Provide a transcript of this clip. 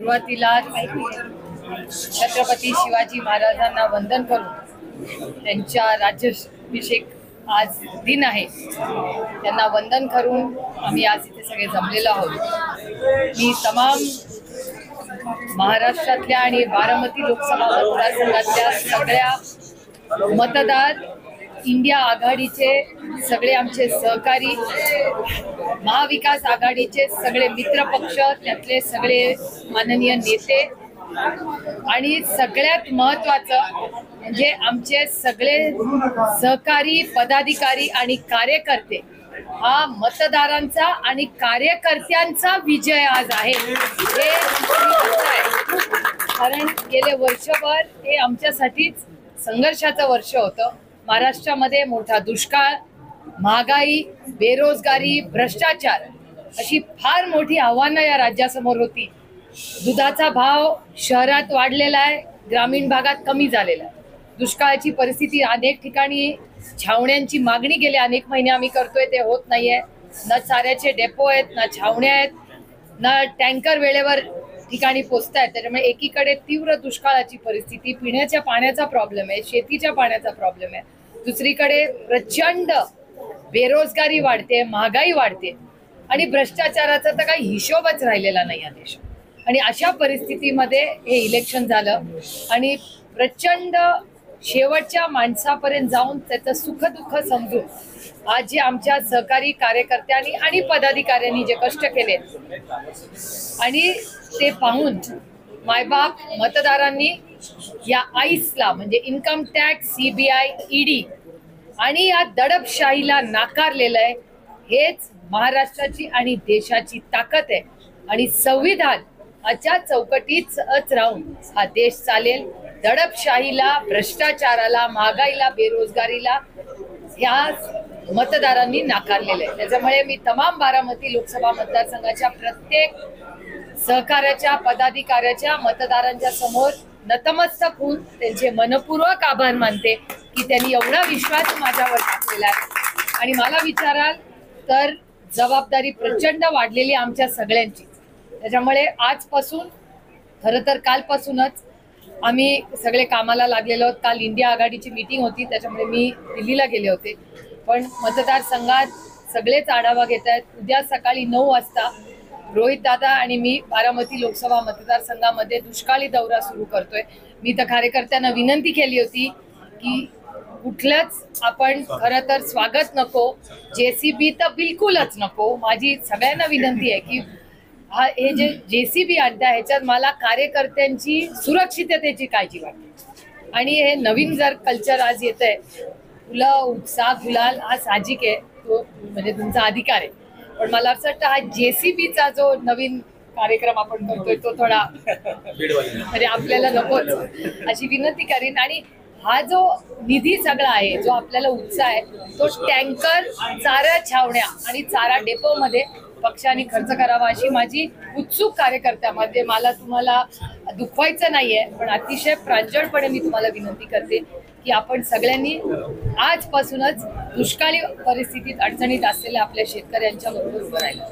सुरुवातीला छत्रपती शिवाजी महाराजांना वंदन करून त्यांच्या राज्याभिषेक आज दिन आहे, त्यांना वंदन करून आम्ही आज इथे सगळे जमलेलो आहोत। मी तमाम महाराष्ट्रातल्या आणि बारामती लोकसभा मतदारसंघातल्या सगळ्या मतदार, इंडिया आघाडीचे सगळे आमचे सहकारी, महाविकास आघाडीचे सगळे मित्रपक्ष, त्यातले सगळे माननीय नेते आणि सगळ्यात महत्त्वाचं म्हणजे आमचे सगळे सहकारी, पदाधिकारी आणि कार्यकर्ते, हा मतदारांचा आणि कार्यकर्त्यांचा विजय आज आहे। हे कारण गेले वर्षभर हे आमच्यासाठीच संघर्षाचं वर्ष होतं। महाराष्ट्रामध्ये मोठा दुष्काळ, महागाई, बेरोजगारी, भ्रष्टाचार अशी फार मोठी आव्हानं या राज्यासमोर होती। दुधाचा भाव शहरात वाढलेला आहे, ग्रामीण भागात कमी झालेला आहे। दुष्काळाची परिस्थिती अनेक ठिकाणी, छावण्यांची मागणी गेले अनेक महिने आम्ही करतोय, ते होत नाहीये। न चाऱ्याचे डेपो आहेत, ना छावण्या आहेत, ना टँकर वेळेवर ठिकाणी पोचतायत। त्याच्यामुळे एकीकडे तीव्र दुष्काळाची परिस्थिती, पिण्याच्या पाण्याचा प्रॉब्लेम आहे, शेतीच्या पाण्याचा प्रॉब्लेम आहे, दुसरीकडे प्रचंड बेरोजगारी वाढते, महागाई वाढते आणि भ्रष्टाचाराचा तर काही हिशोबच राहिलेला नाही या देशात। आणि अशा परिस्थितीमध्ये हे इलेक्शन झालं आणि प्रचंड शेवटच्या माणसापर्यंत जाऊन त्याचं सुख-दुःख समजून आज जे आमच्या सहकारी कार्यकर्त्यांनी आणि पदाधिकाऱ्यांनी जे कष्ट केले आणि ते पाहून मायबाप मतदारांनी या आईसला म्हणजे इन्कम टॅक्स, CBI, ED आणि या दडपशाहीला नाकारलेलं आहे। हेच महाराष्ट्राची आणि देशाची ताकद आहे आणि संविधानाच्या चौकटीतच राहून हा देश चालेल। दडपशाहीला, भ्रष्टाचाराला, महागाईला, बेरोजगारीला ह्या मतदारांनी नाकारलेलं आहे। त्याच्यामुळे मी तमाम बारामती लोकसभा मतदारसंघाच्या प्रत्येक सहकार्याच्या, पदाधिकाऱ्याच्या, मतदारांच्या समोर नतमस्तक होऊन त्यांचे मनपूर्वक आभार मानते की त्यांनी एवढा विश्वास माझ्यावर टाकलेला आहे। आणि मला विचाराल तर जबाबदारी प्रचंड वाढलेली आमच्या सगळ्यांची। त्याच्यामुळे आजपासून, खरं तर कालपासूनच आम्ही सगळे कामाला लागलेलो आहोत। काल इंडिया आघाडीची मीटिंग होती, त्याच्यामुळे मी दिल्लीला गेले होते, पण मतदारसंघात सगळेच आढावा घेत आहेत। उद्या सकाळी 9 वाजता रोहित दादा आणि मी बारामती लोकसभा मतदारसंघामध्ये दुष्काळी दौरा सुरू करतोय। मी तर कार्यकर्त्यांना विनंती केली होती की कुठलंच आपण खरं तर स्वागत नको, JCB तर बिलकुलच नको। माझी सगळ्यांना विनंती आहे की हे जे JCB आणताय ह्याच्यात मला कार्यकर्त्यांची सुरक्षिततेची काळजी वाटते। आणि हे नवीन जर कल्चर आज येत आहे, फुलं, उत्साह, गुलाल हा साहजिक आहे, तो म्हणजे तुमचा अधिकार आहे, पण मला असं वाटतं हा JCBचा जो नवीन कार्यक्रम आपण करतोय तो थोडा म्हणजे आपल्याला नकोच, अशी विनंती करीन। आणि हा जो निधी सगळा आहे, जो आपल्याला उत्साह आहे, तो टँकर, चारा छावण्या आणि चारा डेपोमध्ये पक्षाने खर्च करावा अशी माझी उत्सुक कार्यकर्त्यामध्ये, मला तुम्हाला दुखवायचं नाहीये, पण अतिशय प्रांजळपणे मी तुम्हाला विनंती करते की आपण सगळ्यांनी आजपासूनच दुष्काळी परिस्थितीत अडचणीत असलेल्या आपल्या शेतकऱ्यांच्या बरोबर उभं राहिलं।